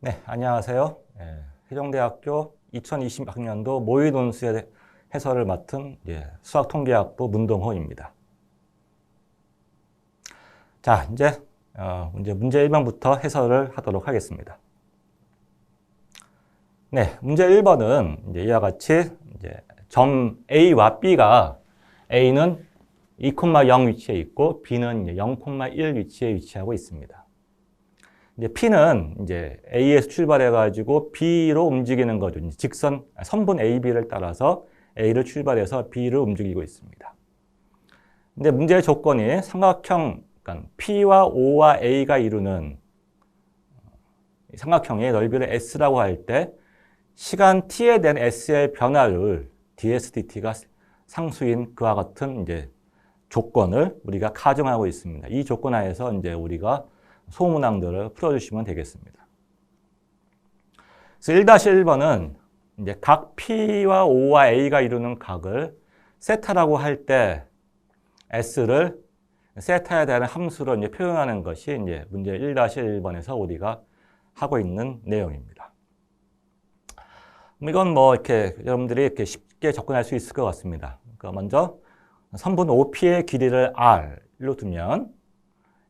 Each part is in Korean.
네, 안녕하세요. 세종대학교 2020학년도 모의논술의 해설을 맡은 수학통계학부 문동호입니다. 자, 이제 문제 1번부터 해설을 하도록 하겠습니다. 네, 문제 1번은 이와 같이 점 A와 B가 A는 2,0 위치에 있고 B는 0,1 위치에 위치하고 있습니다. P는 A에서 출발해가지고 B로 움직이는 거죠. 직선, 선분 AB를 따라서 A를 출발해서 B를 움직이고 있습니다. 근데 문제의 조건이 삼각형, 그러니까 P와 O와 A가 이루는 삼각형의 넓이를 S라고 할 때 시간 T에 대한 S의 변화를 ds dt가 상수인 그와 같은 조건을 우리가 가정하고 있습니다. 이 조건 하에서 우리가 소문항들을 풀어주시면 되겠습니다. 그래서 1-1번은 각 P와 O와 A가 이루는 각을 세타라고 할 때 S를 세타에 대한 함수로 표현하는 것이 문제 1-1번에서 우리가 하고 있는 내용입니다. 이건 이렇게 여러분들이 이렇게 쉽게 접근할 수 있을 것 같습니다. 그러니까 먼저 선분 OP의 길이를 R로 두면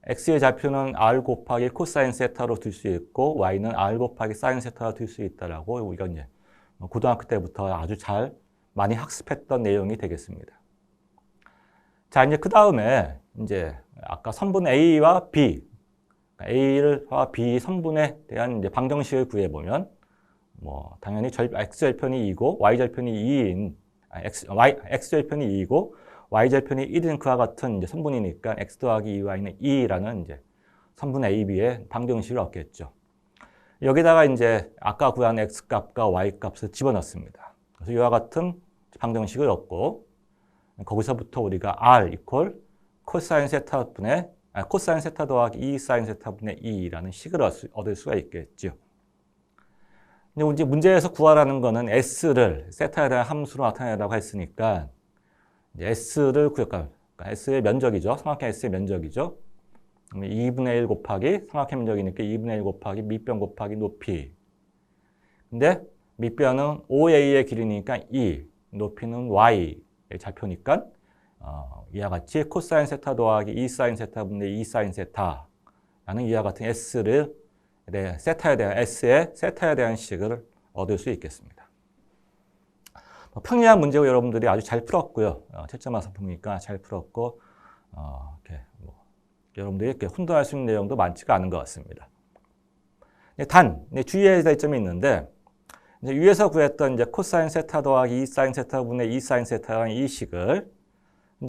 X의 좌표는 R 곱하기 코사인 세타로 둘 수 있고 Y는 R 곱하기 사인 세타로 둘 수 있다라고 우리가 고등학교 때부터 아주 잘 많이 학습했던 내용이 되겠습니다. 자, 그 다음에 아까 선분 A와 B, A와 B 선분에 대한 방정식을 구해보면 당연히 X절편이 2고 Y절편이 2인 X절편이 2이고 Y절편이 1인 그와 같은 선분이니까 X 더하기 2Y는 2라는 선분 AB의 방정식을 얻겠죠. 여기다가 아까 구한 X 값과 Y 값을 집어넣습니다. 그래서 이와 같은 방정식을 얻고 거기서부터 우리가 R 이퀄 코사인 세타 더하기 2 사인 세타분의 2라는 식을 얻을 수가 있겠죠. 근데 문제에서 구하라는 거는 S를 세타에 대한 함수로 나타내라고 했으니까 S를 구할까? S의 면적이죠. 삼각형 S의 면적이죠. 2분의 1 곱하기 삼각형 면적이니까 2분의 1 곱하기 밑변 곱하기 높이. 근데 밑변은 OA의 길이니까 2, 높이는 Y의 좌표니까 이와 같이 코사인 세타 더하기 2 사인 세타분의 2 사인 세타라는 이와 같은 S를 세타에 대한 S의 세타에 대한 식을 얻을 수 있겠습니다. 평이한 문제고 여러분들이 아주 잘 풀었고요. 채점화 상품이니까 잘 풀었고 여러분들이 이렇게 혼돈할 수 있는 내용도 많지가 않은 것 같습니다. 주의해야 될 점이 있는데 위에서 구했던 코사인 세타 더하기 2 사인 세타분의 2 사인 세타라는 이 식을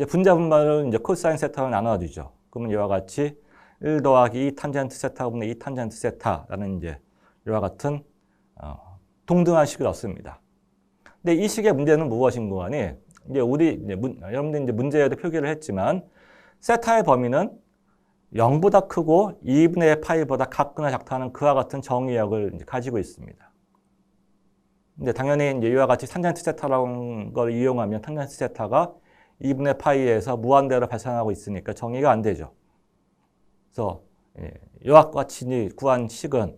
분자분말을 코사인 세타로 나눠주죠. 그러면 이와 같이 1 더하기 2 탄젠트 세타분의 2 탄젠트 세타라는 이와 같은 동등한 식을 얻습니다. 근데 이 식의 문제는 무엇인고 하니 여러분들 문제에도 표기를 했지만 세타의 범위는 0보다 크고 2분의 파이보다 작거나 작다는 그와 같은 정의역을 가지고 있습니다. 근데 당연히 이와 같이 탄젠트 세타라는 걸 이용하면 탄젠트 세타가 2분의 파이에서 무한대로 발생하고 있으니까 정의가 안 되죠. 그래서 이와 같이 구한 식은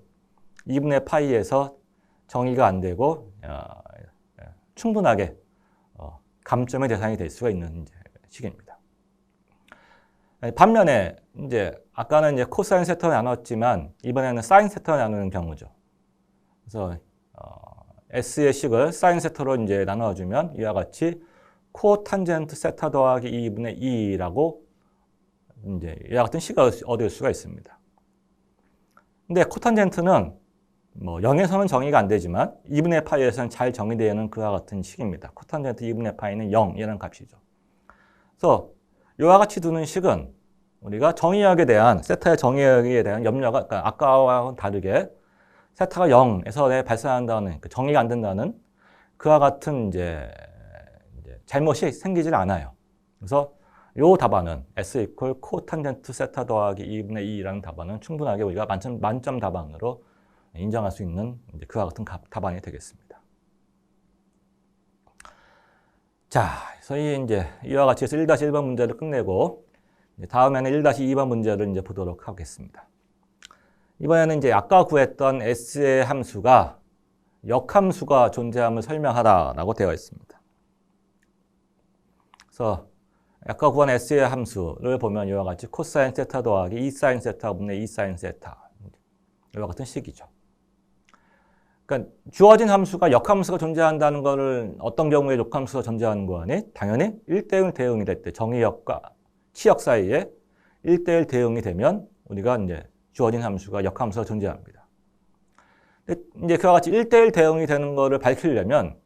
2분의 파이에서 정의가 안 되고 충분하게 감점의 대상이 될 수가 있는 식입니다. 반면에 아까는 코사인 세타로 나눴지만 이번에는 사인 세타로 나누는 경우죠. 그래서 S의 식을 사인 세타로 나눠주면 이와 같이 코탄젠트 세타 더하기 2분의 2라고 이와 같은 식을 얻을 수가 있습니다. 근데 코탄젠트는 0에서는 정의가 안 되지만 2분의 파이에서는 잘 정의되는 그와 같은 식입니다. 코탄젠트 2분의 파이는 0이라는 값이죠. 그래서 이와 같이 두는 식은 우리가 정의역에 대한 세타의 정의역에 대한 염려가 그러니까 아까와는 다르게 세타가 0에서 발생한다는 정의가 안 된다는 그와 같은 잘못이 생기질 않아요. 그래서 이 답안은 S 이퀄 코탄젠트 세타 더하기 2분의 2라는 답안은 충분하게 우리가 만점 답안으로 인정할 수 있는 그와 같은 답안이 되겠습니다. 자, 저희 이와 같이 해서 1-1번 문제를 끝내고 다음에는 1-2번 문제를 보도록 하겠습니다. 이번에는 이제 아까 구했던 S의 함수가 역함수가 존재함을 설명하라라고 되어 있습니다. 그래서 아까 구한 S의 함수를 보면 이와 같이 코사인 세타 더하기 2 사인 세타 분의 2 사인 세타 이와 같은 식이죠. 그러니까 주어진 함수가 역함수가 존재한다는 것을 어떤 경우에 역함수가 존재하는 거아니? 당연히 1대1 대응이 될 때 정의역과 치역 사이에 1대1 대응이 되면 우리가 이제 주어진 함수가 역함수가 존재합니다. 이제 그와 같이 1대1 대응이 되는 것을 밝히려면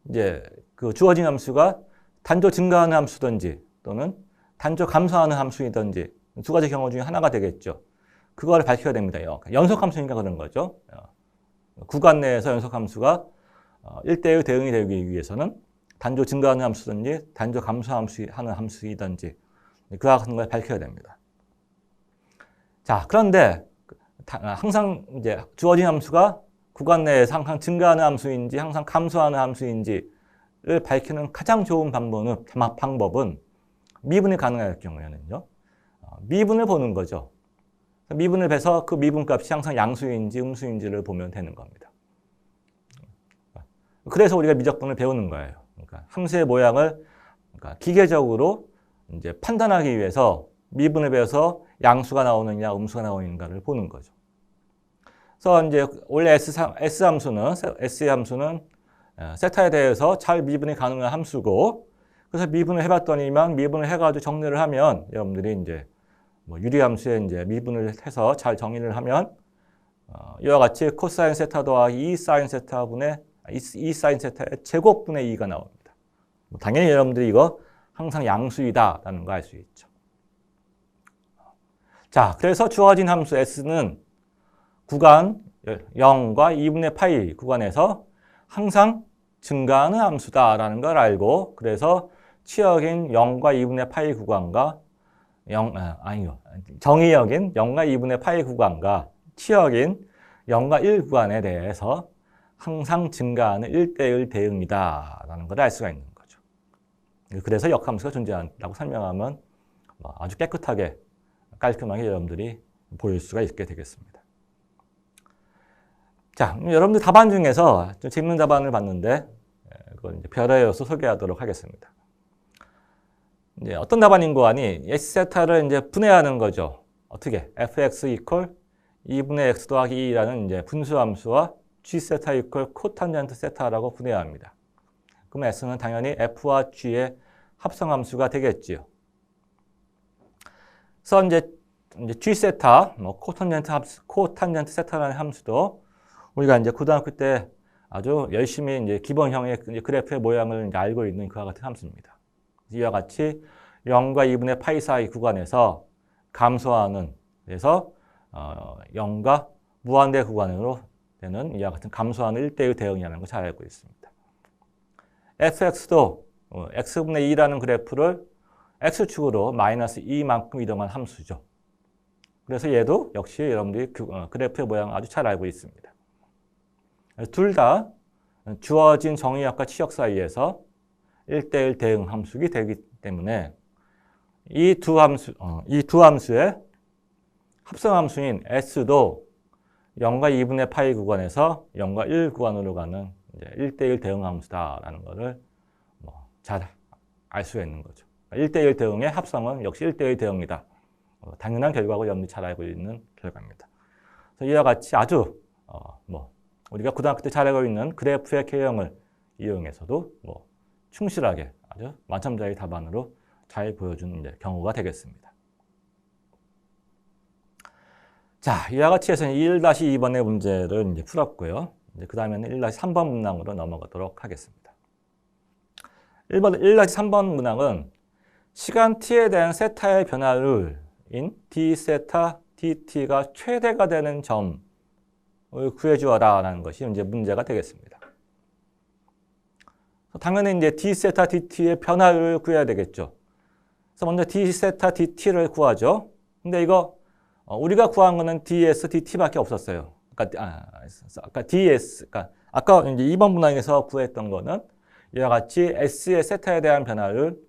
이제 그 주어진 함수가 단조 증가하는 함수든지 또는 단조 감소하는 함수이든지 두 가지 경우 중에 하나가 되겠죠. 그거를 밝혀야 됩니다. 연속 함수니까 그런 거죠. 구간 내에서 연속 함수가 1대1 대응이 되기 위해서는 단조 증가하는 함수든지 단조 감소하는 함수이든지 그와 같은 걸 밝혀야 됩니다. 자, 그런데 항상 이제 주어진 함수가 구간 내에서 항상 증가하는 함수인지 항상 감소하는 함수인지를 밝히는 가장 좋은 방법은 미분이 가능할 경우에는요. 미분을 보는 거죠. 미분을 배서 그 미분값이 항상 양수인지 음수인지를 보면 되는 겁니다. 그래서 우리가 미적분을 배우는 거예요. 그러니까 함수의 모양을 기계적으로 이제 판단하기 위해서 미분을 배워서 양수가 나오느냐 음수가 나오는가를 보는 거죠. 그래서 이제 원래 S의 함수는 세타에 대해서 잘 미분이 가능한 함수고, 그래서 미분을 해봤더니만 미분을 해가지고 정리를 하면 여러분들이 이제 유리함수에 이제 미분을 해서 잘 정리를 하면 이와 같이 코사인 세타 더하기 2 사인 세타분의 2 사인 세타의 제곱분의 2가 나옵니다. 당연히 여러분들이 이거 항상 양수이다라는 거 알 수 있죠. 자, 그래서 주어진 함수 S는 구간 0과 2분의 파이 구간에서 항상 증가하는 함수다라는 걸 알고, 그래서 치역인 0과 2분의 파이 구간과 정의역인 0과 2분의 파이 구간과 치역인 0과 1 구간에 대해서 항상 증가하는 1대1 대응이다라는 걸 알 수가 있는 거죠. 그래서 역함수가 존재한다고 설명하면 아주 깨끗하게 깔끔하게 여러분들이 보일 수가 있게 되겠습니다. 자, 여러분들 답안 중에서 좀 재밌는 답안을 봤는데 그걸 이제 별에서 소개하도록 하겠습니다. 이제 어떤 답안인 거 아니? S세타를 이제 분해하는 거죠. 어떻게? fx 이퀄 2분의 x 더하기 2라는 이제 분수함수와 g세타 이퀄 코탄젠트 세타라고 분해합니다. 그럼 S는 당연히 f와 g의 합성함수가 되겠지요. 그래서 이제 g세타, 코탄젠트 세타라는 함수도 우리가 이제 고등학교 때 아주 열심히 이제 기본형의 그래프의 모양을 이제 알고 있는 그와 같은 함수입니다. 이와 같이 0과 2분의 파이 사이 구간에서 감소하는, 그래서 0과 무한대 구간으로 되는 이와 같은 감소하는 1대1 대응이라는 걸 잘 알고 있습니다. fx도 x분의 2라는 그래프를 x축으로 마이너스 2만큼 이동한 함수죠. 그래서 얘도 역시 여러분들이 그래프의 모양을 아주 잘 알고 있습니다. 둘 다 주어진 정의역과 치역 사이에서 1대1 대응 함수가 되기 때문에 이 두 함수의 합성함수인 S도 0과 2분의 파이 구간에서 0과 1 구간으로 가는 1대1 대응 함수다라는 것을 잘 알 수가 있는 거죠. 1대1 대응의 합성은 역시 1대1 대응이다. 당연한 결과고 여러분들이 잘 알고 있는 결과입니다. 그래서 이와 같이 아주 우리가 고등학교 때 잘 알고 있는 그래프의 K형을 이용해서도 충실하게 아주 만점짜리 답안으로 잘 보여주는 경우가 되겠습니다. 자, 이와 같이 해서 1-2번의 문제를 이제 풀었고요. 그 다음에는 1-3번 문항으로 넘어가도록 하겠습니다. 1-3번 문항은 시간 t에 대한 세타의 변화율인 d세타 dt가 최대가 되는 점을 구해주어라 라는 것이 이제 문제가 되겠습니다. 당연히 이제 d세타 dt의 변화율을 구해야 되겠죠. 그래서 먼저 d세타 dt를 구하죠. 근데 이거 우리가 구한 거는 ds dt밖에 없었어요. 아까 이제 2번 문항에서 구했던 거는 이와 같이 s의 세타에 대한 변화율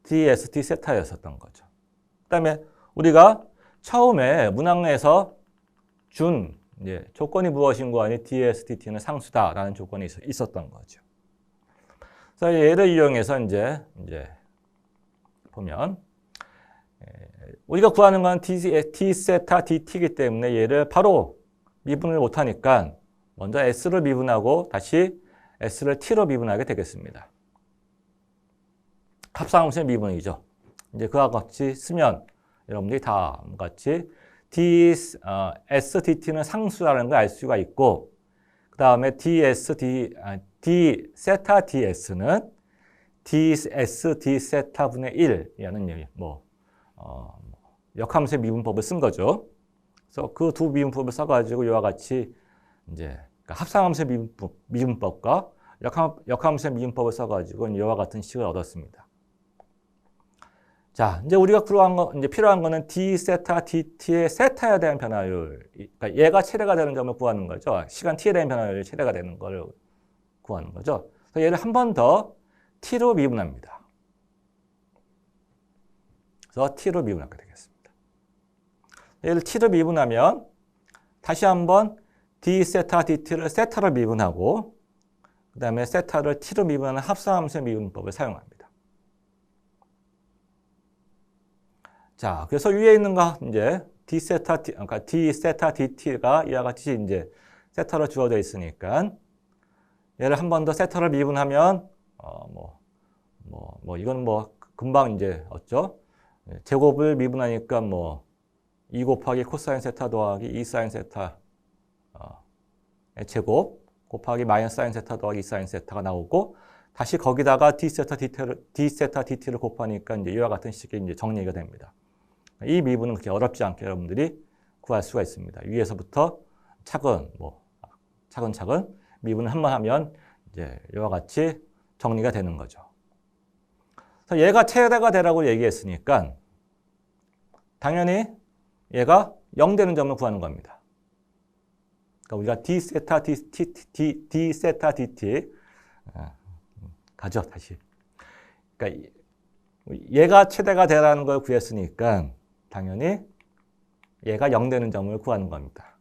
ds d 세타였었던 거죠. 그다음에 우리가 처음에 문항에서 준 이제 조건이 무엇인 거아니 DSDT는 상수다라는 조건이 있었던 거죠. 그래서 얘를 이용해서 이제 보면 우리가 구하는 건 D 세타 DT이기 때문에 얘를 바로 미분을 못하니까 먼저 S를 미분하고 다시 S를 T로 미분하게 되겠습니다. 합성함수의 미분이죠. 이제 그와 같이 쓰면 여러분들이 다음과 같이 SDT는 상수라는 걸 알 수가 있고 그 다음에 D 세타 DS는 D 세타분의 1이라는 역함수의 미분법을 쓴 거죠. 그래서 그 두 미분법을 써가지고 이와 같이 이제 합성함수의 미분법과 역함수의 미분법을 써가지고 이와 같은 식을 얻었습니다. 자, 이제 우리가 필요한 거는 D 세타 DT의 세타에 대한 변화율. 그러니까 얘가 최대가 되는 점을 구하는 거죠. 시간 T에 대한 변화율이 최대가 되는 걸 구하는 거죠. 그래서 얘를 한 번 더 T로 미분합니다. 그래서 T로 미분하게 되겠습니다. 얘를 T로 미분하면 다시 한번 D 세타 DT를 세타로 미분하고 그 다음에 세타를 T로 미분하는 합성함수의 미분법을 사용합니다. 자, 그래서 위에 있는 거 이제 D 세타 DT가 이와 같이 이제 세타로 주어져 있으니까 얘를 한 번 더 세타로 미분하면 이건 금방 이제 얻죠. 제곱을 미분하니까 2 곱하기 코사인 세타 더하기 2 사인 세타 제곱 곱하기 마이너스 사인 세타 더하기 2 사인 세타가 나오고 다시 거기다가 D 세타 DT를 곱하니까 이제 이와 같은 식의 이제 정리가 됩니다. 이 미분은 그렇게 어렵지 않게 여러분들이 구할 수가 있습니다. 위에서부터 차근차근 미분을 한번 하면 이제 이와 같이 정리가 되는 거죠. 그래서 얘가 최대가 되라고 얘기했으니까 당연히 얘가 0 되는 점을 구하는 겁니다. 그러니까 우리가 D 세타 DT 가죠, 다시. 그러니까 얘가 최대가 되라는 걸 구했으니까 당연히 얘가 0 되는 점을 구하는 겁니다.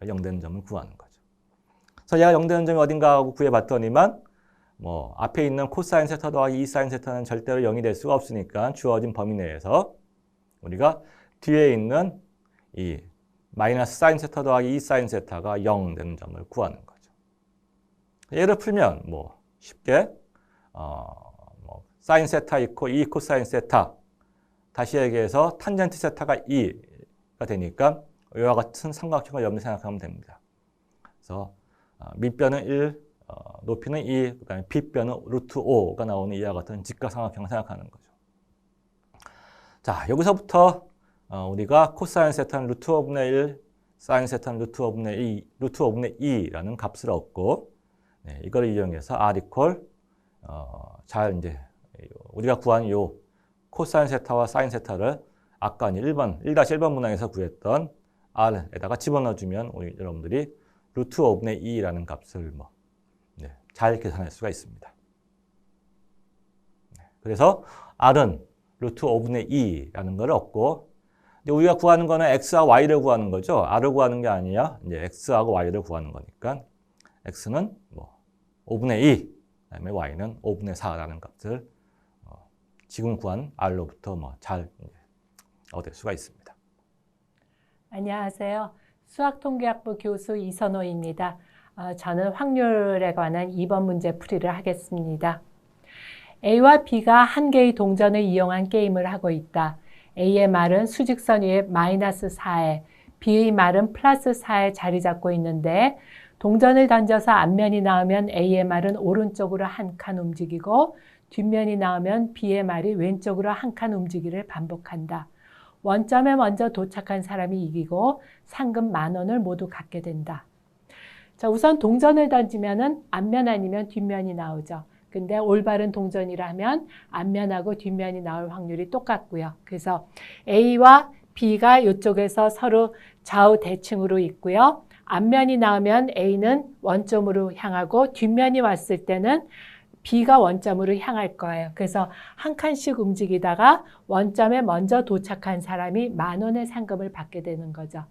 0 되는 점을 구하는 거죠. 그래서 얘가 0 되는 점이 어딘가 하고 구해봤더니만 앞에 있는 코사인 세타 더하기 2 사인 세타는 절대로 0이 될 수가 없으니까 주어진 범위 내에서 우리가 뒤에 있는 이 마이너스 사인 세타 더하기 2 사인 세타가 0 되는 점을 구하는 거죠. 얘를 풀면 쉽게 사인 세타 있고 2 코사인 세타 다시 얘기해서 탄젠트 세타가 2가 되니까 이와 같은 삼각형을 여러분이 생각하면 됩니다. 그래서 밑변은 1, 높이는 2, 그다음에 빗변은 루트 5가 나오는 이와 같은 직각삼각형을 생각하는 거죠. 자, 여기서부터 우리가 코사인 세타는 루트 5분의 1, 사인 세타는 루트 5분의 2라는 값을 얻고 이걸 이용해서 R 이퀄 잘 이제 우리가 구한 요 코사인 세타와 사인 세타를 아까 1-1번 문항에서 구했던 R에다가 집어넣어주면 여러분들이 루트 5분의 2라는 값을 잘 계산할 수가 있습니다. 그래서 R은 루트 5분의 2라는 걸 얻고 근데 우리가 구하는 거는 X와 Y를 구하는 거죠. R을 구하는 게 아니라 이제 X하고 Y를 구하는 거니까 X는 5분의 2, 그다음에 Y는 5분의 4라는 값을 지금 구한 R로부터 잘 얻을 수가 있습니다. 안녕하세요. 수학통계학부 교수 이선호입니다. 저는 확률에 관한 2번 문제 풀이를 하겠습니다. A와 B가 한 개의 동전을 이용한 게임을 하고 있다. A의 말은 수직선 위에 마이너스 4에, B의 말은 플러스 4에 자리 잡고 있는데 동전을 던져서 앞면이 나오면 A의 말은 오른쪽으로 한 칸 움직이고 뒷면이 나오면 B의 말이 왼쪽으로 한 칸 움직이기를 반복한다. 원점에 먼저 도착한 사람이 이기고 상금 10,000원을 모두 갖게 된다. 자, 우선 동전을 던지면은 앞면 아니면 뒷면이 나오죠. 근데 올바른 동전이라면 앞면하고 뒷면이 나올 확률이 똑같고요. 그래서 A와 B가 이쪽에서 서로 좌우 대칭으로 있고요. 앞면이 나오면 A는 원점으로 향하고 뒷면이 왔을 때는 B가 원점으로 향할 거예요. 그래서 한 칸씩 움직이다가 원점에 먼저 도착한 사람이 10,000원의 상금을 받게 되는 거죠.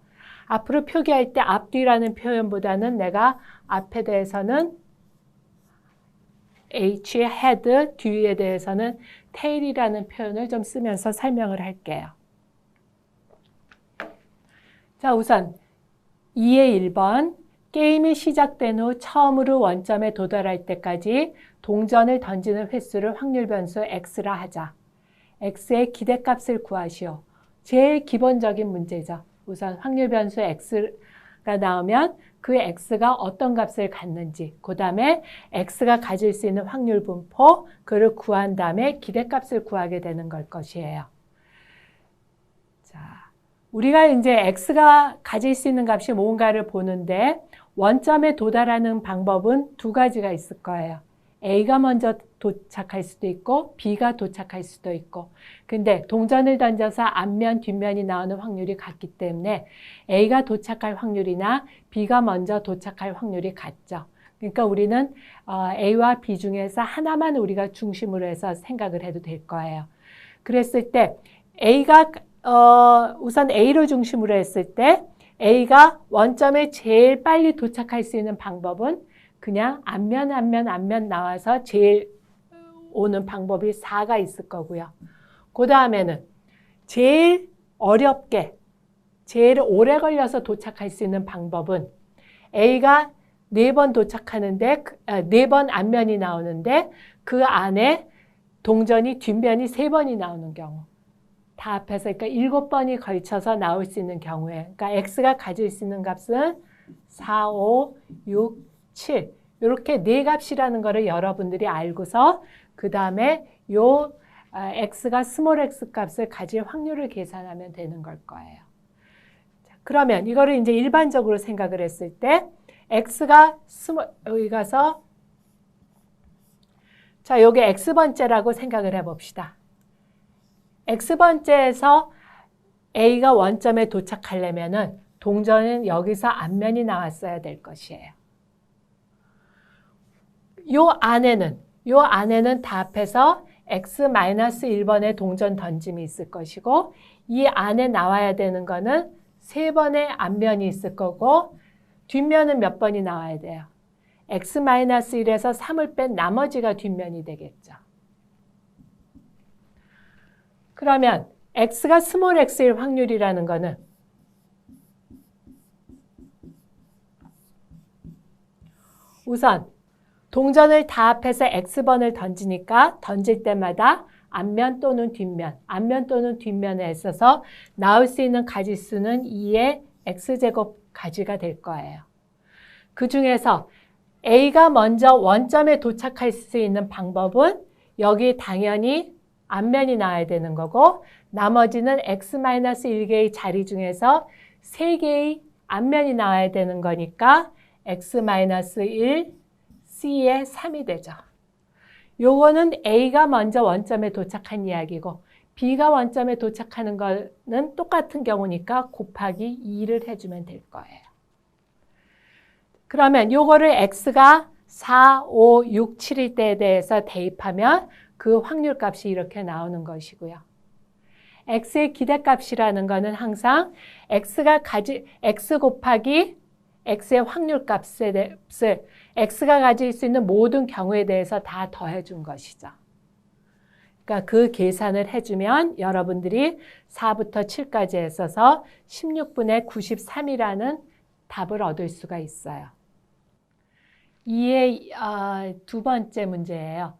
앞으로 표기할 때 앞뒤라는 표현보다는 내가 앞에 대해서는 H, head, 뒤에 대해서는 tail이라는 표현을 좀 쓰면서 설명을 할게요. 자, 우선 2의 1번. 게임이 시작된 후 처음으로 원점에 도달할 때까지 동전을 던지는 횟수를 확률 변수 x라 하자. x의 기대값을 구하시오. 제일 기본적인 문제죠. 우선 확률 변수 x가 나오면 그 x가 어떤 값을 갖는지, 그 다음에 x가 가질 수 있는 확률 분포, 그를 구한 다음에 기대값을 구하게 되는 걸 것이에요. 자, 우리가 이제 x가 가질 수 있는 값이 뭔가를 보는데 원점에 도달하는 방법은 두 가지가 있을 거예요. A가 먼저 도착할 수도 있고 B가 도착할 수도 있고, 근데 동전을 던져서 앞면, 뒷면이 나오는 확률이 같기 때문에 A가 도착할 확률이나 B가 먼저 도착할 확률이 같죠. 그러니까 우리는 A와 B 중에서 하나만 우리가 중심으로 해서 생각을 해도 될 거예요. 그랬을 때 A가 우선 A를 중심으로 했을 때 A가 원점에 제일 빨리 도착할 수 있는 방법은 그냥 앞면 나와서 제일 오는 방법이 4가 있을 거고요. 그 다음에는 제일 어렵게, 제일 오래 걸려서 도착할 수 있는 방법은 A가 4번 도착하는데, 4번 앞면이 나오는데 그 안에 동전이 뒷면이 3번이 나오는 경우. 다 합해서 그러니까 7번이 걸쳐서 나올 수 있는 경우에, 그러니까 x가 가질 수 있는 값은 4, 5, 6, 7 이렇게 네 값이라는 거를 여러분들이 알고서 그 다음에 요 x가 스몰 x 값을 가질 확률을 계산하면 되는 걸 거예요. 자, 그러면 이거를 이제 일반적으로 생각을 했을 때 x가 여기 가서 자, 요게 x번째라고 생각을 해봅시다. x번째에서 A가 원점에 도착하려면은 동전은 여기서 앞면이 나왔어야 될 것이에요. 요 안에는 다 합해서 x-1번의 동전 던짐이 있을 것이고, 이 안에 나와야 되는 거는 3번의 앞면이 있을 거고, 뒷면은 몇 번이 나와야 돼요? x-1에서 3을 뺀 나머지가 뒷면이 되겠죠. 그러면 x가 스몰 x일 확률이라는 거는 우선 동전을 다 합해서 x번을 던지니까 던질 때마다 앞면 또는 뒷면에 있어서 나올 수 있는 가지수는 2의 x제곱 가지가 될 거예요. 그 중에서 A가 먼저 원점에 도착할 수 있는 방법은 여기 당연히 앞면이 나와야 되는 거고, 나머지는 x-1개의 자리 중에서 3개의 앞면이 나와야 되는 거니까 x-1, c의 3이 되죠. 요거는 A가 먼저 원점에 도착한 이야기고 B가 원점에 도착하는 거는 똑같은 경우니까 곱하기 2를 해주면 될 거예요. 그러면 요거를 x가 4, 5, 6, 7일 때에 대해서 대입하면 그 확률 값이 이렇게 나오는 것이고요. x의 기대값이라는 거는 항상 x 곱하기 x의 확률 값을 x가 가질 수 있는 모든 경우에 대해서 다 더해준 것이죠. 그러니까 그 계산을 해주면 여러분들이 4부터 7까지 했어서 16분의 93이라는 답을 얻을 수가 있어요. 이의 두 번째 문제예요.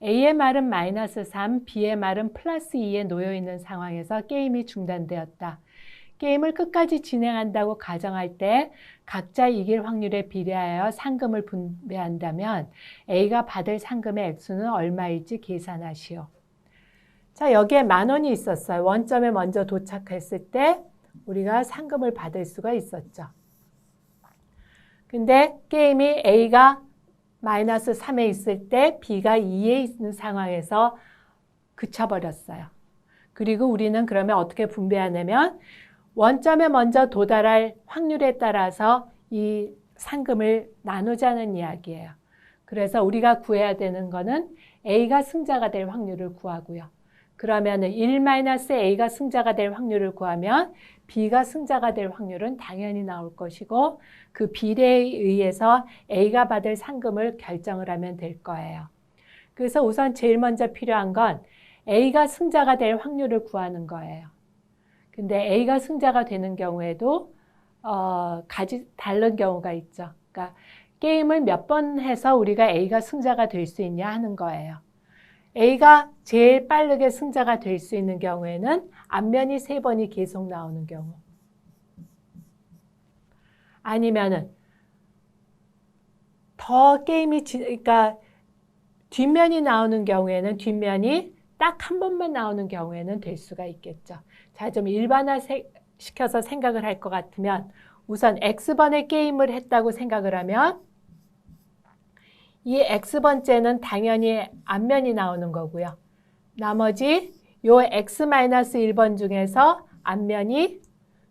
A의 말은 마이너스 3, B의 말은 플러스 2에 놓여 있는 상황에서 게임이 중단되었다. 게임을 끝까지 진행한다고 가정할 때 각자 이길 확률에 비례하여 상금을 분배한다면 A가 받을 상금의 액수는 얼마일지 계산하시오. 자, 여기에 10,000원이 있었어요. 원점에 먼저 도착했을 때 우리가 상금을 받을 수가 있었죠. 근데 게임이 A가 마이너스 3에 있을 때 B가 2에 있는 상황에서 그쳐버렸어요. 그리고 우리는 그러면 어떻게 분배하냐면 원점에 먼저 도달할 확률에 따라서 이 상금을 나누자는 이야기예요. 그래서 우리가 구해야 되는 거는 A가 승자가 될 확률을 구하고요. 그러면은 1-A가 승자가 될 확률을 구하면 B가 승자가 될 확률은 당연히 나올 것이고 그 비례에 의해서 A가 받을 상금을 결정을 하면 될 거예요. 그래서 우선 제일 먼저 필요한 건 A가 승자가 될 확률을 구하는 거예요. 근데 A가 승자가 되는 경우에도 다른 경우가 있죠. 그러니까 게임을 몇 번 해서 우리가 A가 승자가 될 수 있냐 하는 거예요. A가 제일 빠르게 승자가 될 수 있는 경우에는 앞면이 3번이 계속 나오는 경우. 아니면은 더 게임이 그러니까 뒷면이 나오는 경우에는 뒷면이 딱 한 번만 나오는 경우에는 될 수가 있겠죠. 자, 좀 일반화 시켜서 생각을 할 것 같으면 우선 X번의 게임을 했다고 생각을 하면 이 X번째는 당연히 앞면이 나오는 거고요. 나머지 요 X-1번 중에서 앞면이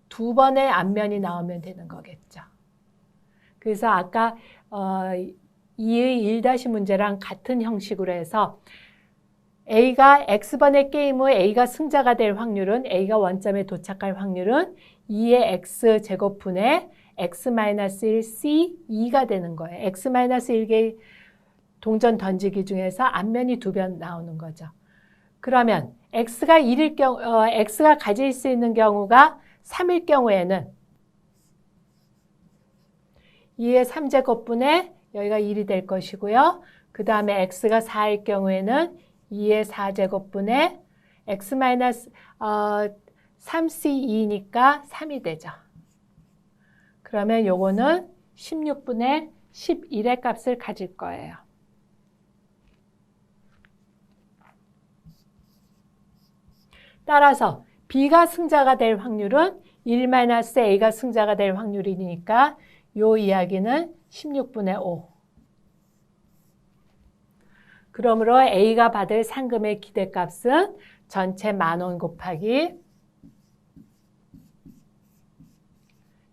2번의 앞면이 나오면 되는 거겠죠. 그래서 아까 2의 1- 문제랑 같은 형식으로 해서 A가 X번의 게임 후 A가 승자가 될 확률은 A가 원점에 도착할 확률은 2의 X제곱분의 X-1 C2가 되는 거예요. X-1개 동전 던지기 중에서 앞면이 2번 나오는 거죠. 그러면 X가 1일 경우, X가 가질 수 있는 경우가 3일 경우에는 2의 3제곱분의 여기가 1이 될 것이고요. 그 다음에 X가 4일 경우에는 2의 4제곱분의 X-3C2니까 3이 되죠. 그러면 요거는 16분의 11의 값을 가질 거예요. 따라서 B가 승자가 될 확률은 1-A가 승자가 될 확률이니까 요 이야기는 16분의 5. 그러므로 A가 받을 상금의 기대값은 전체 10,000원 곱하기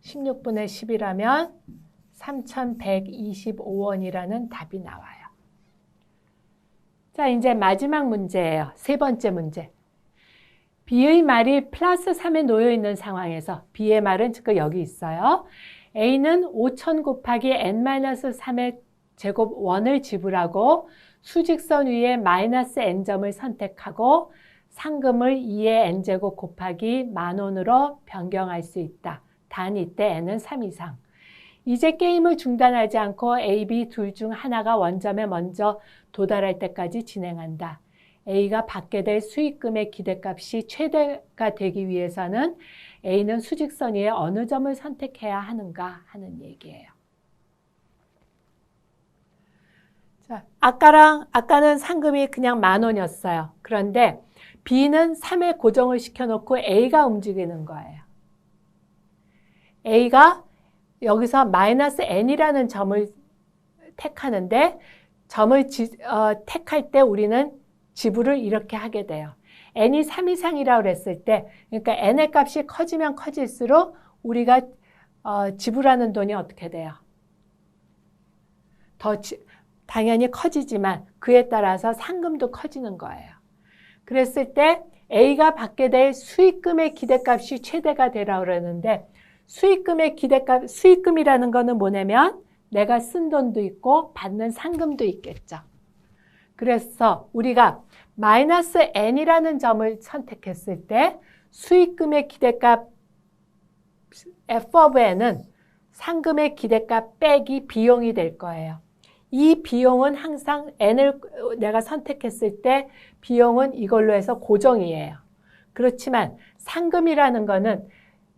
16분의 10이라면 3,125원이라는 답이 나와요. 자, 이제 마지막 문제예요. 세 번째 문제. B의 말이 플러스 3에 놓여 있는 상황에서 B의 말은 지금 여기 있어요. A는 5,000 곱하기 n-3의 제곱 원을 지불하고 수직선 위에 마이너스 n점을 선택하고 상금을 2의 n제곱 곱하기 10,000원으로 변경할 수 있다. 단 이때 n은 3 이상. 이제 게임을 중단하지 않고 A, B 둘 중 하나가 원점에 먼저 도달할 때까지 진행한다. A가 받게 될 수익금의 기대값이 최대가 되기 위해서는 A는 수직선 위에 어느 점을 선택해야 하는가 하는 얘기예요. 자, 아까는 상금이 그냥 10,000원이었어요. 그런데 B는 3에 고정을 시켜놓고 A가 움직이는 거예요. A가 여기서 마이너스 n이라는 점을 택하는데 점을 택할 때 우리는 지불을 이렇게 하게 돼요. n이 3 이상이라고 그랬을 때 그러니까 n의 값이 커지면 커질수록 우리가 지불하는 돈이 어떻게 돼요? 당연히 커지지만 그에 따라서 상금도 커지는 거예요. 그랬을 때 A가 받게 될 수익금의 기대값이 최대가 되라고 그러는데 수익금의 기대값, 수익금이라는 거는 뭐냐면 내가 쓴 돈도 있고 받는 상금도 있겠죠. 그래서 우리가 마이너스 n이라는 점을 선택했을 때 수익금의 기대값 f of n은 상금의 기대값 빼기 비용이 될 거예요. 이 비용은 항상 n을 내가 선택했을 때 비용은 이걸로 해서 고정이에요. 그렇지만 상금이라는 거는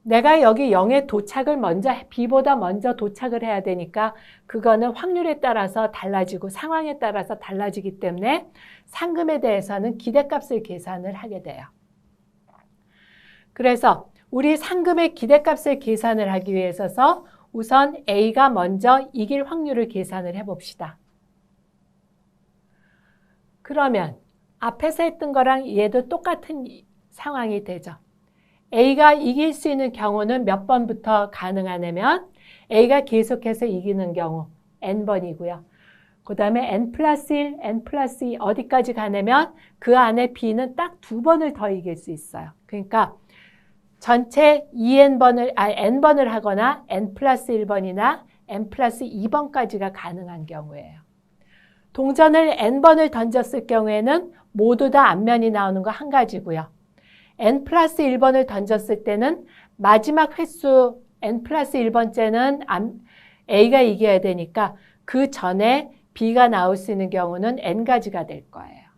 내가 여기 0에 도착을 먼저 B보다 먼저 도착을 해야 되니까 그거는 확률에 따라서 달라지고 상황에 따라서 달라지기 때문에 상금에 대해서는 기대값을 계산을 하게 돼요. 그래서 우리 상금의 기대값을 계산을 하기 위해서 우선 A가 먼저 이길 확률을 계산을 해봅시다. 그러면 앞에서 했던 거랑 얘도 똑같은 상황이 되죠. A가 이길 수 있는 경우는 몇 번부터 가능하냐면 A가 계속해서 이기는 경우 n번이고요. 그 다음에 n 플러스 1, n 플러스 2 어디까지 가냐면 그 안에 b는 딱 2번을 더 이길 수 있어요. 그러니까 전체 n번을 하거나 n 플러스 1번이나 n 플러스 2번까지가 가능한 경우예요. 동전을 n번을 던졌을 경우에는 모두 다 앞면이 나오는 거 한 가지고요. n 플러스 1번을 던졌을 때는 마지막 횟수 n 플러스 1번째는 a가 이겨야 되니까 그 전에 b가 나올 수 있는 경우는 n가지가 될 거예요.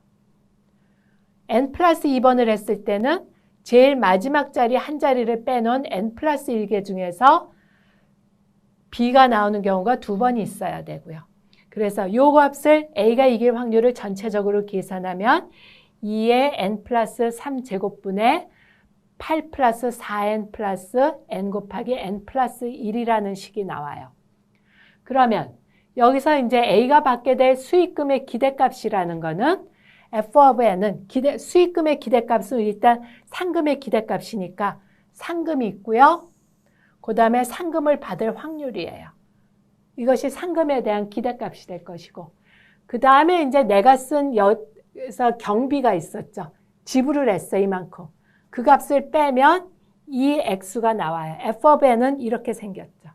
n 플러스 2번을 했을 때는 제일 마지막 자리 한 자리를 빼놓은 n 플러스 1개 중에서 b가 나오는 경우가 2번이 있어야 되고요. 그래서 이 값을 a가 이길 확률을 전체적으로 계산하면 2의 n 플러스 3제곱분의 8 플러스 4n 플러스 n 곱하기 n 플러스 1이라는 식이 나와요. 그러면 여기서 이제 a가 받게 될 수익금의 기대값이라는 거는 f of n은 수익금의 기대값은 일단 상금의 기대값이니까 상금이 있고요. 그 다음에 상금을 받을 확률이에요. 이것이 상금에 대한 기대값이 될 것이고, 그 다음에 이제 내가 쓴 여기서 경비가 있었죠. 지불을 했어, 이만큼. 그 값을 빼면 이 액수가 나와요. f of n은 이렇게 생겼죠.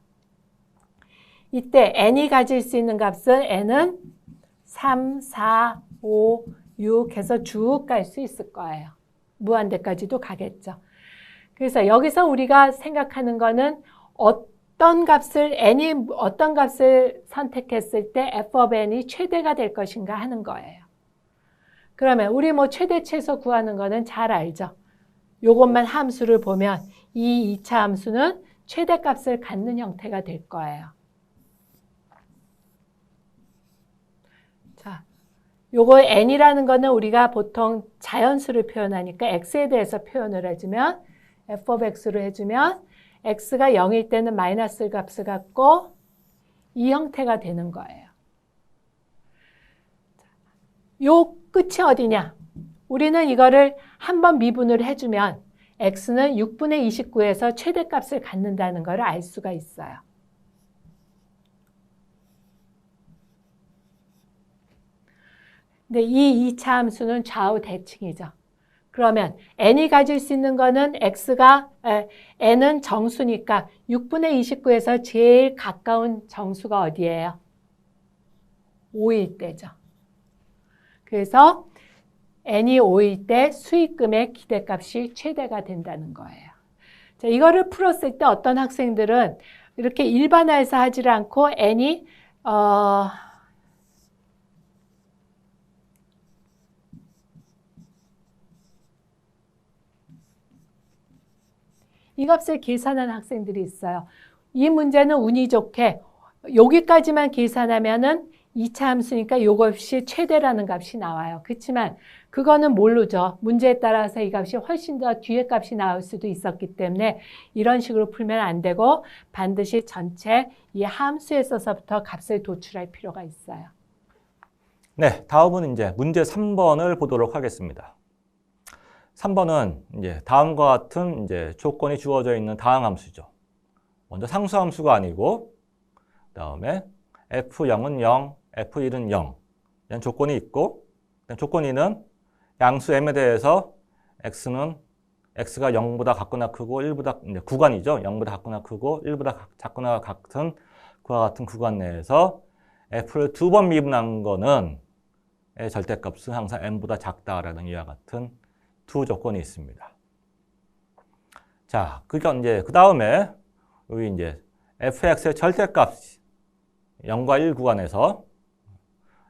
이때 n이 가질 수 있는 값은 n은 3, 4, 5, 6 해서 쭉 갈 수 있을 거예요. 무한대까지도 가겠죠. 그래서 여기서 우리가 생각하는 거는 n이 어떤 값을 선택했을 때 f of n이 최대가 될 것인가 하는 거예요. 그러면 우리 뭐 최대 최소 구하는 거는 잘 알죠. 요것만 함수를 보면 이 2차 함수는 최대값을 갖는 형태가 될 거예요. 자, 요거 n이라는 거는 우리가 보통 자연수를 표현하니까 x에 대해서 표현을 해주면 f of x로 해주면 x가 0일 때는 마이너스 값을 갖고 이 형태가 되는 거예요. 요 끝이 어디냐? 우리는 이거를 한번 미분을 해주면 x는 6분의 29에서 최대값을 갖는다는 걸 알 수가 있어요. 근데 이 2차 함수는 좌우 대칭이죠. 그러면 n이 가질 수 있는 거는 n은 정수니까 6분의 29에서 제일 가까운 정수가 어디예요? 5일 때죠. 그래서 n이 5일 때 수익금의 기대값이 최대가 된다는 거예요. 자, 이거를 풀었을 때 어떤 학생들은 이렇게 일반화해서 하지 않고 n이 이 값을 계산한 학생들이 있어요. 이 문제는 운이 좋게 여기까지만 계산하면은 2차 함수니까 이것이 최대라는 값이 나와요. 그렇지만 그거는 모르죠. 문제에 따라서 이 값이 훨씬 더 뒤에 값이 나올 수도 있었기 때문에 이런 식으로 풀면 안 되고 반드시 전체 이 함수에서부터 값을 도출할 필요가 있어요. 네, 다음은 이제 문제 3번을 보도록 하겠습니다. 3번은 이제 다음과 같은 이제 조건이 주어져 있는 다항함수죠. 먼저 상수함수가 아니고, 그다음에 f0은 0, f1은 0. 이런 조건이 있고, 조건 2는 양수 m에 대해서 x가 0보다 작거나 크고 1보다 이제 구간이죠. 0보다 작거나 크고 1보다 작거나 같은 그와 같은 구간 내에서 f를 2번 미분한 거는 절대값은 항상 m보다 작다라는 이와 같은 두 조건이 있습니다. 자, 그러니까 이제 그 다음에 여기 이제 fx의 절대값 0과 1 구간에서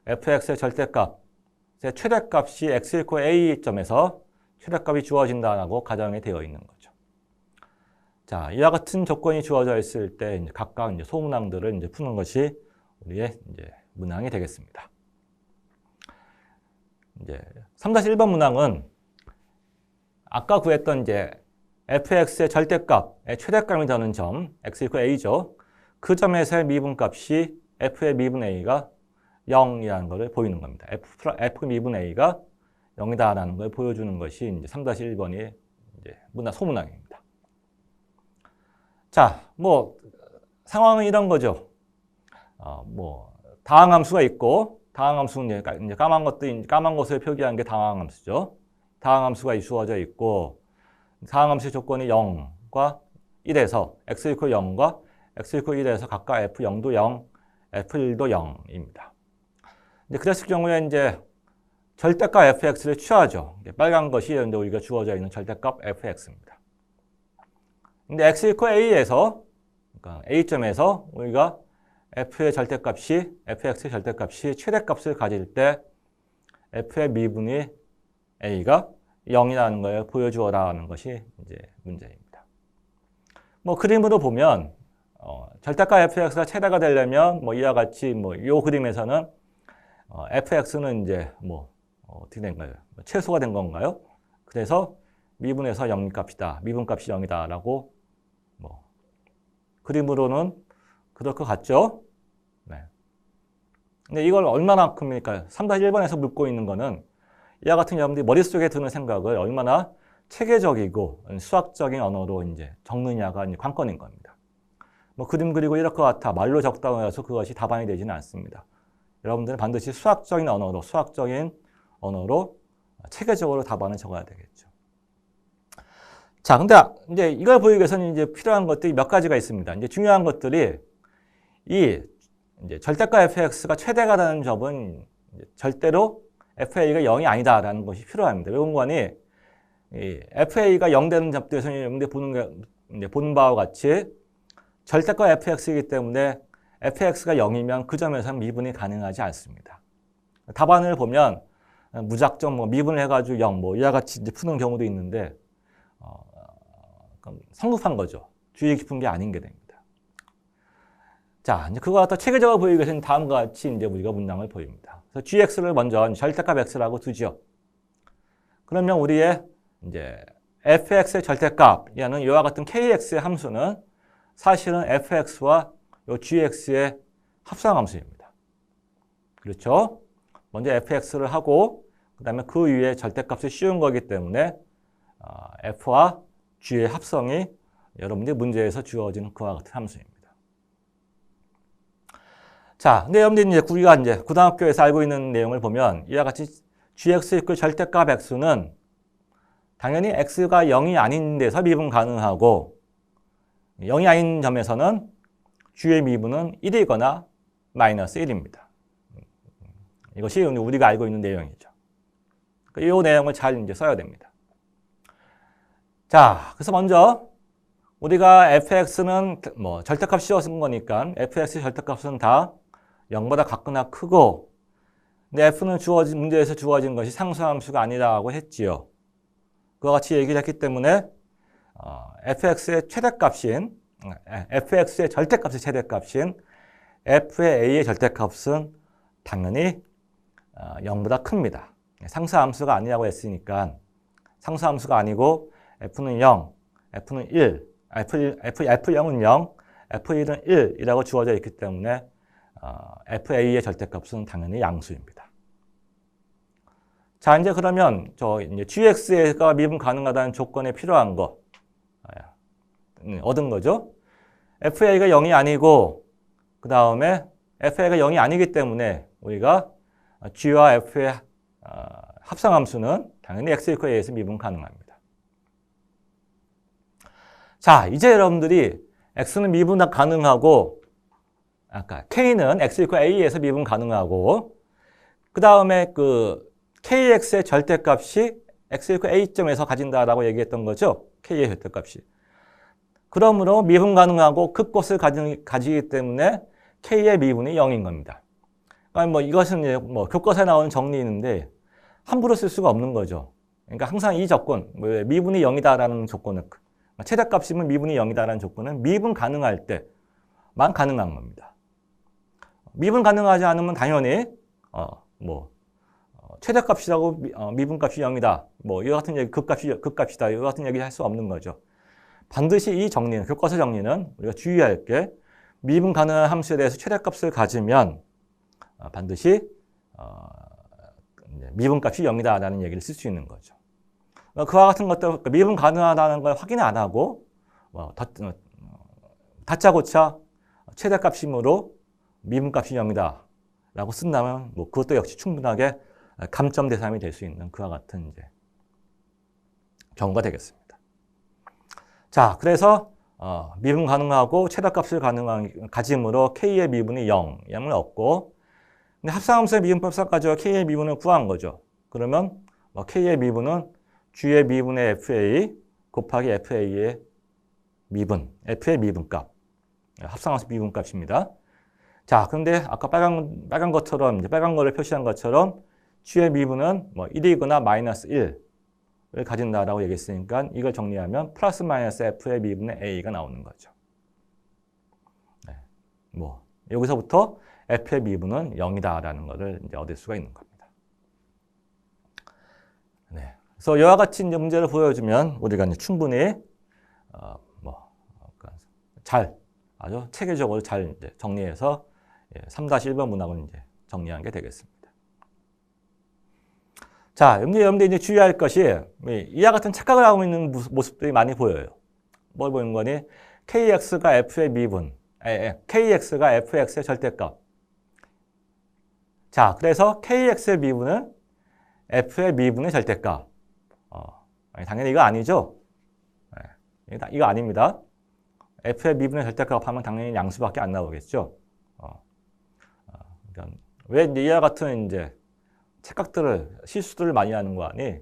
fx의 절대값의 최대값이 x = a 점에서 최대값이 주어진다라고 가정이 되어 있는 거죠. 자, 이와 같은 조건이 주어져 있을 때 이제 각각 이제 소문항들을 이제 푸는 것이 우리의 이제 문항이 되겠습니다. 이제 3-1번 문항은 아까 구했던 이제 fx의 절대값의 최대값이 되는 점, x = a죠. 그 점에서의 미분값이 f의 미분 a가 0이라는 것을 보이는 겁니다. f 미분 a가 0이다라는 걸 보여주는 것이 이제 3-1번의 이제 소문항입니다. 자, 뭐 상황은 이런 거죠. 다항함수가 있고, 다항함수는 이제 까만 것을 표기한 게 다항함수죠. 다항함수가 주어져 있고, 다항함수의 조건이 0과 1에서 x 이퀄 0과 x 이퀄 1에서 각각 f0도 0, f1도 0입니다. 이제 그랬을 경우에 이제 절대값 fx를 취하죠. 빨간 것이 이제 우리가 주어져 있는 절대값 fx입니다. 근데 x 이퀄 a에서, 그러니까 a점에서 우리가 fx의 절대값이 최대값을 가질 때 f의 미분위 a가 0이라는 걸 보여주어라는 것이 이제 문제입니다. 뭐 그림으로 보면 절대값 fx가 최대가 되려면 뭐 이와 같이 뭐 이 그림에서는 fx는 이제 뭐 어떻게 된가요? 최소가 된 건가요? 그래서 미분에서 0값이다. 미분값이 0이다라고 뭐 그림으로는 그럴 것 같죠? 네. 근데 이걸 얼마나 큽니까? 3-1번에서 묻고 있는 거는 이와 같은 여러분들이 머릿속에 드는 생각을 얼마나 체계적이고 수학적인 언어로 이제 적느냐가 이제 관건인 겁니다. 뭐 그림 그리고 이럴 것 같아 말로 적다고 해서 그것이 답안이 되지는 않습니다. 여러분들은 반드시 수학적인 언어로 체계적으로 답안을 적어야 되겠죠. 자, 근데 이제 이걸 보이기 위해서는 이제 필요한 것들이 몇 가지가 있습니다. 이제 중요한 것들이 이 이제 절대값 fx가 최대가 되는 점은 절대로 fa가 0이 아니다라는 것이 필요합니다. 왜 공간이 이 fa가 0 되는 점들에서 여러분들이 보는 바와 같이 절대값 fx이기 때문에 fx가 0이면 그 점에서는 미분이 가능하지 않습니다. 답안을 보면 무작정 뭐 미분을 해가지고 0, 뭐 이와 같이 이제 푸는 경우도 있는데 성급한 거죠. 주의 깊은 게 아닌 게 됩니다. 자, 이제 그거 갖다 체계적으로 보이기 위해서는 다음과 같이 이제 우리가 문장을 보입니다. 그래서 gx를 먼저 절대값 x라고 두죠. 그러면 우리의 이제 fx의 절대값이라는 이와 같은 kx의 함수는 사실은 fx와 요 gx의 합성함수입니다. 그렇죠? 먼저 fx를 하고 그 다음에 그 위에 절대값을 씌운 거기 때문에 f와 g의 합성이 여러분들 문제에서 주어지는 그와 같은 함수입니다. 자, 근데 여러분들이 이제 우리가 이제 고등학교에서 알고 있는 내용을 보면 이와 같이 gx 이퀄 절대값 x는 당연히 x가 0이 아닌 데서 미분 가능하고 0이 아닌 점에서는 g의 미분은 1이거나 마이너스 1입니다. 이것이 우리가 알고 있는 내용이죠. 이 내용을 잘 이제 써야 됩니다. 자, 그래서 먼저 우리가 fx는 뭐 절대값 씌워쓴 거니까 fx의 절대값은 다 0보다 같거나 크고, 근데 f는 문제에서 주어진 것이 상수함수가 아니라고 했지요. 그와 같이 얘기를 했기 때문에 fx의 절대값의 최대값인 f의 a의 절대값은 당연히 0보다 큽니다. 상수함수가 아니라고 했으니까 상수함수가 아니고 f는 0, f는 1, f0은 0, f1은 1이라고 주어져 있기 때문에 fa의 절대값은 당연히 양수입니다. 자, 이제 그러면 이제 gx가 미분 가능하다는 조건에 필요한 거 얻은 거죠. fa가 0이 아니고 그 다음에 fa가 0이 아니기 때문에 우리가 g와 f의 합성함수는 당연히 x 이퀄 a에서 미분 가능합니다. 자, 이제 여러분들이 x는 미분 가능하고 아까 k는 x 이퀄 a에서 미분 가능하고 그 다음에 그 kx의 절대값이 x 이퀄 a점에서 가진다라고 얘기했던 거죠. k의 절대값이. 그러므로 미분 가능하고 극것을 가지기 때문에 k의 미분이 0인 겁니다. 그러니까 뭐 이것은 뭐 교과서에 나오는 정리인데 함부로 쓸 수가 없는 거죠. 그러니까 항상 이 조건, 미분이 0이다라는 조건은 최대값이면 미분이 0이다라는 조건은 미분 가능할 때만 가능한 겁니다. 미분 가능하지 않으면 당연히 최대값이라고 미분값이 0이다. 뭐 이와 같은 얘기 극값이다. 이와 같은 얘기를 할 수 없는 거죠. 반드시 이 정리는 교과서 정리는 우리가 주의할 게 미분 가능한 함수에 대해서 최대값을 가지면 반드시 미분값이 0이다라는 얘기를 쓸 수 있는 거죠. 그와 같은 것들 미분 가능하다는 걸 확인 안 하고 다짜고짜 최대값이므로 미분값이 0이다 라고 쓴다면 뭐 그것도 역시 충분하게 감점 대상이 될 수 있는 그와 같은 이제 경우가 되겠습니다. 자, 그래서 미분 가능하고 최다값을 가짐으로 K의 미분이 0을 얻고, 근데 합성함수의 미분법상 가지고 K의 미분을 구한 거죠. 그러면 K의 미분은 G의 미분의 FA 곱하기 FA의 미분, F의 미분값, 합성함수 미분값입니다. 자, 그런데 아까 빨간 것처럼, 이제 빨간 거를 표시한 것처럼 G의 미분은 1이거나 마이너스 1을 가진다라고 얘기했으니까 이걸 정리하면 플러스 마이너스 F의 미분의 A가 나오는 거죠. 네. 여기서부터 F의 미분은 0이다라는 것을 이제 얻을 수가 있는 겁니다. 네. 그래서 이와 같이 이제 문제를 보여주면 우리가 이제 충분히 아주 체계적으로 잘 이제 정리해서 3-1번 문항을 이제 정리한 게 되겠습니다. 자, 여러분들 이제 주의할 것이 이와 같은 착각을 하고 있는 모습들이 많이 보여요. 뭘 보는 거니? KX가 F의 미분, KX가 FX의 절대값. 자, 그래서 KX의 미분은 F의 미분의 절대값. 당연히 이거 아니죠? 이거 아닙니다. F의 미분의 절대값 하면 당연히 양수밖에 안 나오겠죠. 그러니까 왜 이제 이와 같은 이제 착각들을, 실수들을 많이 하는 거 아니?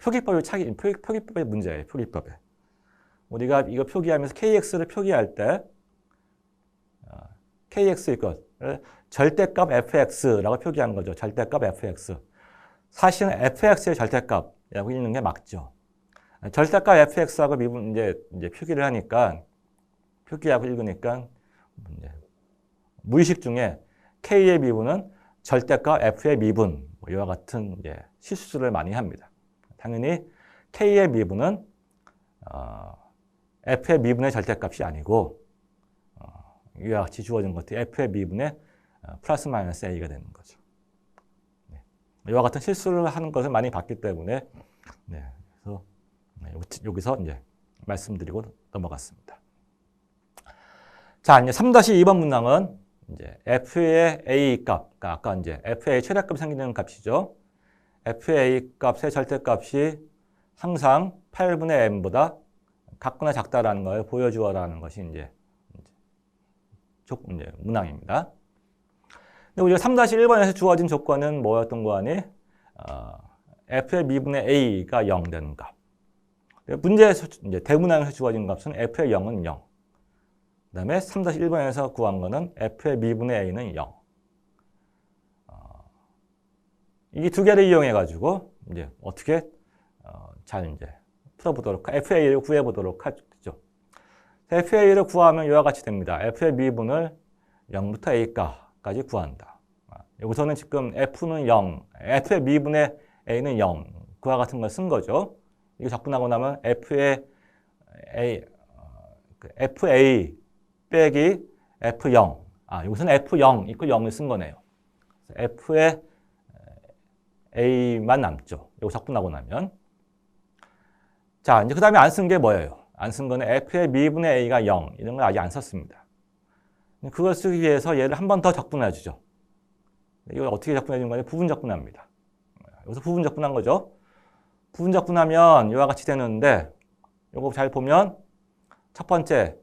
표기법의 문제예요, 표기법에. 우리가 이거 표기하면서 KX를 표기할 때, KX 이것을 절대값 fx라고 표기한 거죠. 절대값 fx. 사실은 fx의 절대값이라고 읽는 게 맞죠. 절대값 fx하고 미분 이제 표기를 하니까, 표기하고 읽으니까 무의식 중에 k의 미분은 절대값 f의 미분, 이와 같은 이제 실수를 많이 합니다. 당연히 k의 미분은 f의 미분의 절대값이 아니고 이와 같이 주어진 것이 f의 미분의 플러스 마이너스 a가 되는 거죠. 네. 이와 같은 실수를 하는 것을 많이 봤기 때문에 그래서 여기서 이제 말씀드리고 넘어갔습니다. 자, 이제 3-2번 문항은 이제 f의 a 값, 그러니까 아까 이제 f의 최대값 생기는 값이죠. f의 값의 절대값이 항상 8분의 n보다 같거나 작다라는 걸 보여주어라는 것이 이제 문항입니다. 근데 우리가 3-1번에서 주어진 조건은 뭐였던 거 아니? f의 미분의 a가 0 되는 값. 문제에서 이제 대문항에서 주어진 값은 f의 0은 0. 그 다음에 3-1번에서 구한 거는 f의 미분의 a는 0. 이 두 개를 이용해가지고 이제 어떻게 잘 이제 풀어보도록, FA를 구해보도록 하죠. FA를 구하면 이와 같이 됩니다. F의 미분을 0부터 A까지 구한다. 여기서는 지금 F는 0, F의 미분의 A는 0, 그와 같은 걸 쓴 거죠. 이거 적분하고 나면 FA 빼기 F0. 여기서는 F0 이퀄 0을 쓴 거네요. F의 A만 남죠. 이거 적분하고 나면. 자, 이제 그 다음에 안 쓴 게 뭐예요? 안 쓴 거는 F의 미분의 A가 0. 이런 걸 아직 안 썼습니다. 그걸 쓰기 위해서 얘를 한 번 더 적분해 주죠. 이걸 어떻게 적분해 주는 거냐? 부분 적분합니다. 여기서 부분 적분한 거죠. 부분 적분하면 이와 같이 되는데, 이거 잘 보면 첫 번째,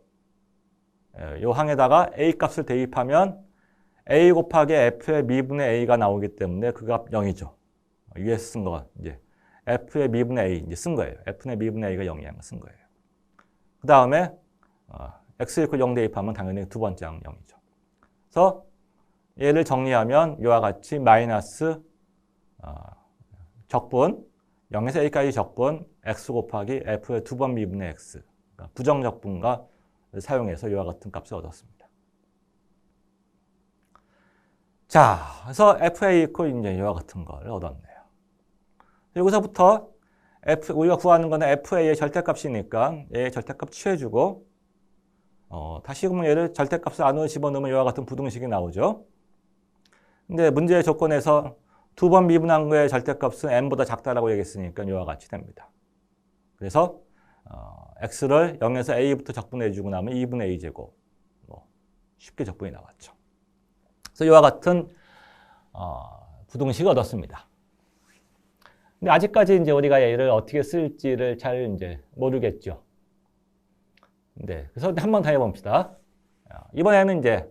이 항에다가 A 값을 대입하면 A 곱하기 F의 미분의 A가 나오기 때문에 그 값 0이죠. 위에서 쓴 거, 이제 F의 미분의 A 이제 쓴 거예요. F의 미분의 A가 0이라는 걸 쓴 거예요. 그 다음에 X 이퀄 0 대입하면 당연히 두 번째 항 0이죠. 그래서 얘를 정리하면 이와 같이 마이너스 적분 0에서 A까지 적분 X 곱하기 F의 두 번 미분의 X, 그러니까 부정적분과 사용해서 이와 같은 값을 얻었습니다. 자, 그래서 FA 이퀄 이제 이와 같은 걸 얻었네요. 여기서부터 우리가 구하는 거는 FA의 절대값이니까 얘의 절대값 취해주고 다시 그러면 얘를 절대값을 안으로 집어넣으면 이와 같은 부등식이 나오죠. 근데 문제의 조건에서 두 번 미분한 거의 절대값은 n보다 작다라고 얘기했으니까 이와 같이 됩니다. 그래서 x를 0에서 a부터 적분해 주고 나면 2분의 a 제곱 쉽게 적분이 나왔죠. 그래서 이와 같은 부등식을 얻었습니다. 근데 아직까지 이제 우리가 얘를 어떻게 쓸지를 잘 이제 모르겠죠. 네, 그래서 한 번 더 해봅시다. 이번에는 이제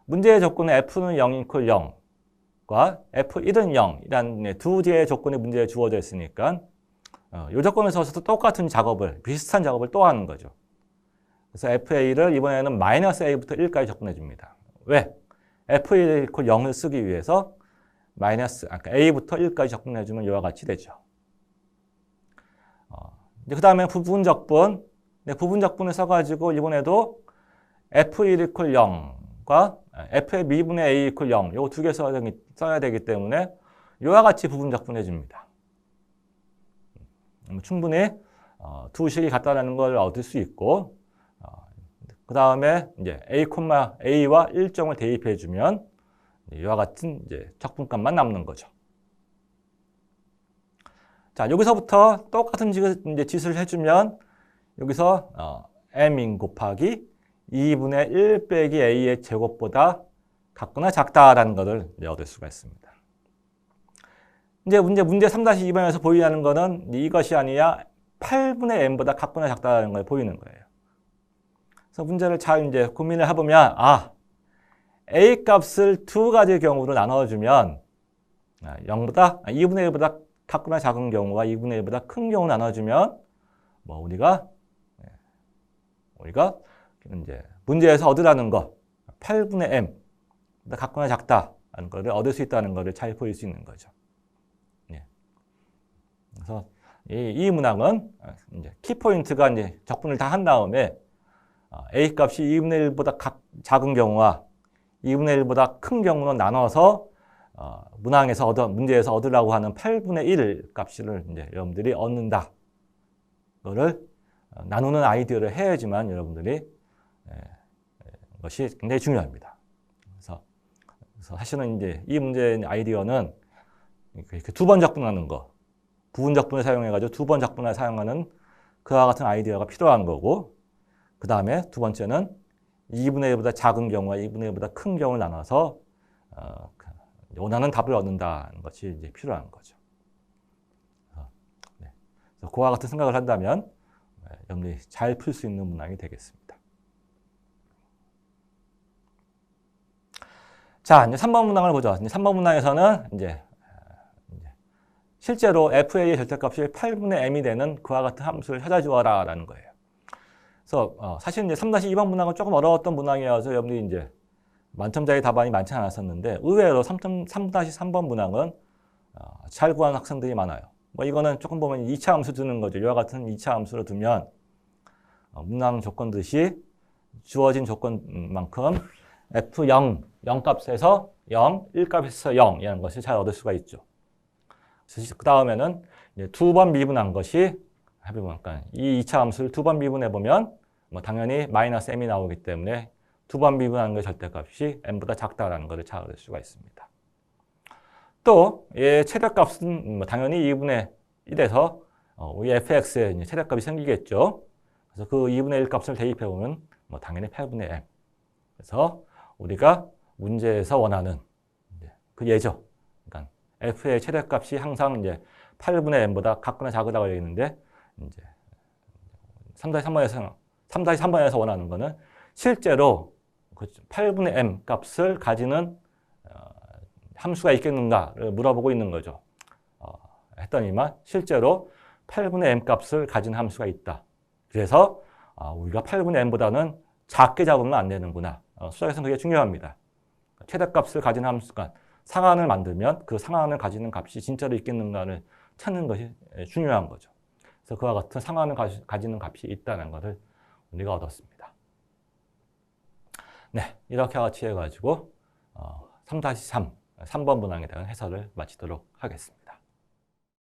문제의 조건은 f는 0 이퀄 0과 f1은 0이라는 두 개의 조건의 문제에 주어져 있으니까 이 조건을 써서 똑같은 작업을, 비슷한 작업을 또 하는 거죠. 그래서 fa를 이번에는 마이너스 a부터 1까지 접근해 줍니다. 왜? f1 이퀄 0을 쓰기 위해서 그러니까 a부터 1까지 접근해 주면 이와 같이 되죠. 그 다음에 부분적분. 네, 부분적분을 써가지고 이번에도 f1 이퀄 0과 f의 미분의 a 이퀄 0 요 두 개 써야 되기 때문에 이와 같이 부분적분해 줍니다. 충분히 두 식이 같다라는 걸 얻을 수 있고 그 다음에 이제 a와 일정을 대입해 주면 이와 같은 이제 적분값만 남는 거죠. 자, 여기서부터 똑같은 짓을 해주면 여기서 m인 곱하기 2분의 1 빼기 a의 제곱보다 같거나 작다라는 것을 얻을 수가 있습니다. 이제 문제 3-2번에서 보이는 것은 이것이 아니라 8분의 m보다 같거나 작다라는 걸 보이는 거예요. 그래서 문제를 잘 이제 고민을 해보면 a 값을 두 가지 경우로 나눠주면 2분의 1보다 같거나 작은 경우와 2분의 1보다 큰 경우 나눠주면 우리가 이제 문제에서 얻으라는 거 8분의 m 같거나 작다라는 것을 얻을 수 있다는 것을 잘 보일 수 있는 거죠. 그래서 이 문항은 이제 키포인트가 이제 적분을 다 한 다음에 a 값이 2분의 1보다 작은 경우와 2분의 1보다 큰 경우는 나눠서 문제에서 얻으라고 하는 8분의 1 값을 이제 여러분들이 얻는다. 그거를 나누는 아이디어를 해야지만 여러분들이 것이 굉장히 중요합니다. 그래서 사실은 이제 이 문제의 아이디어는 이렇게 두 번 적분하는 거, 부분 적분을 사용해가지고 두 번 적분을 사용하는 그와 같은 아이디어가 필요한 거고, 그 다음에 두 번째는 2분의 1보다 작은 경우와 2분의 1보다 큰 경우를 나눠서 원하는 답을 얻는다는 것이 이제 필요한 거죠. 그래서 그와 같은 생각을 한다면 여러분들이 잘 풀 수 있는 문항이 되겠습니다. 자, 이제 3번 문항을 보죠. 이제 3번 문항에서는 이제 실제로 FA의 절대값이 8분의 m이 되는 그와 같은 함수를 찾아주어라 라는 거예요. 그래서 사실 이제 3-2번 문항은 조금 어려웠던 문항이어서 여러분들이 이제 만점짜리 답안이 많지 않았었는데 의외로 3-3번 문항은 잘 구하는 학생들이 많아요. 이거는 조금 보면 2차 함수 두는 거죠. 이와 같은 2차 함수를 두면 문항 조건듯이 주어진 조건만큼 F0, 0값에서 0, 1값에서 0이라는 것을 잘 얻을 수가 있죠. 그 다음에는 두 번 미분한 것이 해보니까 이 2차 함수를 두 번 미분해보면 당연히 마이너스 m이 나오기 때문에 두 번 미분하는 것 절대값이 m보다 작다라는 것을 잘 얻을 수가 있습니다. 또 얘 최대값은 당연히 2분의 1에서 우리 fx의 최대값이 생기겠죠. 그래서 그 2분의 1 값을 대입해보면 당연히 8분의 m. 그래서 우리가 문제에서 원하는 그 예죠. 그러니까 f의 최대값이 항상 이제 8분의 m보다 같거나 작으다고 되어 있는데 이제 3-3번에서 원하는 거는 실제로 8분의 m 값을 가지는 함수가 있겠는가를 물어보고 있는 거죠. 했더니만 실제로 8분의 m 값을 가진 함수가 있다. 그래서 우리가 8분의 m보다는 작게 잡으면 안 되는구나. 수학에서는 그게 중요합니다. 최대값을 가진 함수가 상한을 만들면 그 상한을 가지는 값이 진짜로 있겠는가를 찾는 것이 중요한 거죠. 그래서 그와 같은 상한을 가지는 값이 있다는 것을 우리가 얻었습니다. 네, 이렇게 같이 해가지고 3-3, 3번 문항에 대한 해설을 마치도록 하겠습니다.